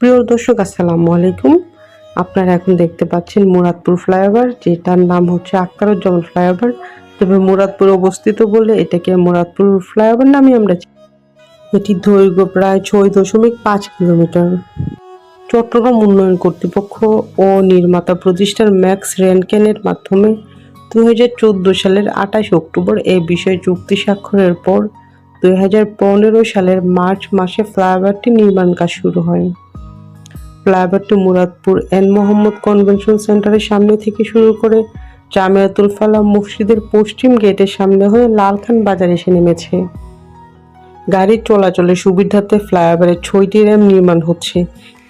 প্রিয় দর্শক, আসসালামু আলাইকুম। আপনারা এখন দেখতে পাচ্ছেন মুরাদপুর ফ্লাইওভার, যেটার নাম হচ্ছে আখতারুজ্জামান ফ্লাইওভার। তবে মুরাদপুর অবস্থিত বলে এটাকে মুরাদপুর ফ্লাইওভার নামে আমরা চিনি। এটি দৈর্ঘ্য প্রায় 6.5 কিলোমিটার। চট্টগ্রাম উন্নয়ন কর্তৃপক্ষ ও নির্মাতা প্রতিষ্ঠান ম্যাক্স রেনকেনের মাধ্যমে 2014 সালের 28 অক্টোবর এই বিষয়ে চুক্তি স্বাক্ষরের পর 2015 সালের মার্চ মাসে ফ্লাইওভারটি নির্মাণ কাজ শুরু হয়। ফ্লাইওভারটি মুরাদপুর এন মোহাম্মদ কনভেনশন সেন্টারের সামনে থেকে শুরু করে জামিয়াতুল ফালাহ মসজিদের পশ্চিম গেটের সামনে হয়ে লালখান বাজার এসে নেমেছে। গাড়ির চলাচলের সুবিধার্থে ফ্লাইওভারের 6টি র্যাম্প নির্মাণ হচ্ছে।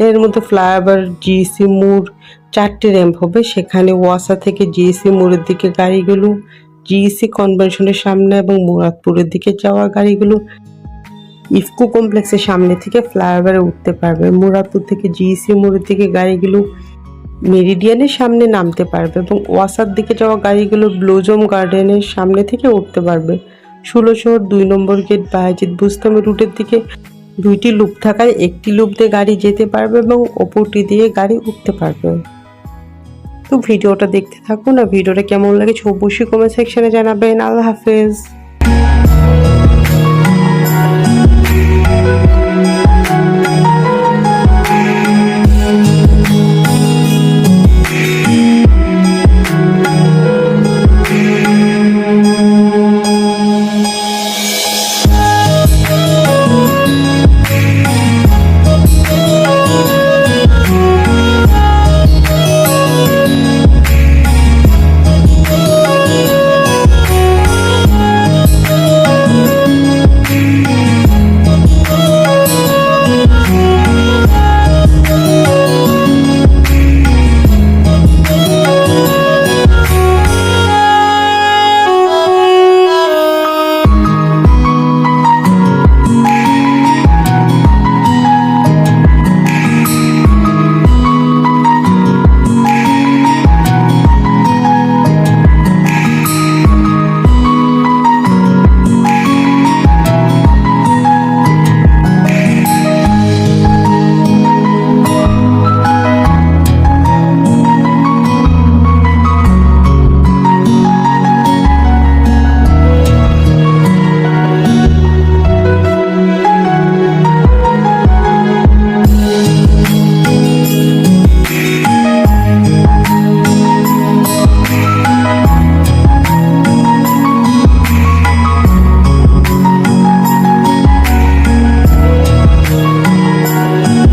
এর মধ্যে ফ্লাইওভার জিইসি মোড় 4টি র্যাম্প হবে। সেখানে ওয়াসা থেকে জিইসি মোড়ের দিকে গাড়িগুলো, জিইসি কনভেনশনের সামনে এবং মুরাদপুরের দিকে যাওয়া গাড়িগুলো ইফকো কমপ্লেক্সের সামনে থেকে ফ্লাইওভারে উঠতে পারবে। মুরাদপুর থেকে জিইসি মোড়ের দিকে গাড়িগুলো মেরিডিয়ানের সামনে নামতে পারবে এবং ওয়াসার দিকে যাওয়া গাড়িগুলো ব্লুজম গার্ডেনের সামনে থেকে উঠতে পারবে। 16 2 নম্বর গেট বায়েজিদ বুস্তামি রুটের দিকে 2টি লুপ থাকায় একটি লুপ দিয়ে গাড়ি যেতে পারবে এবং অপরটি দিয়ে গাড়ি উঠতে পারবে। তো ভিডিওটা দেখতে থাকুন, আর ভিডিওটা কেমন লাগেছে অবশ্যই কমেন্ট সেকশনে জানাবেন। আল্লাহ হাফেজ।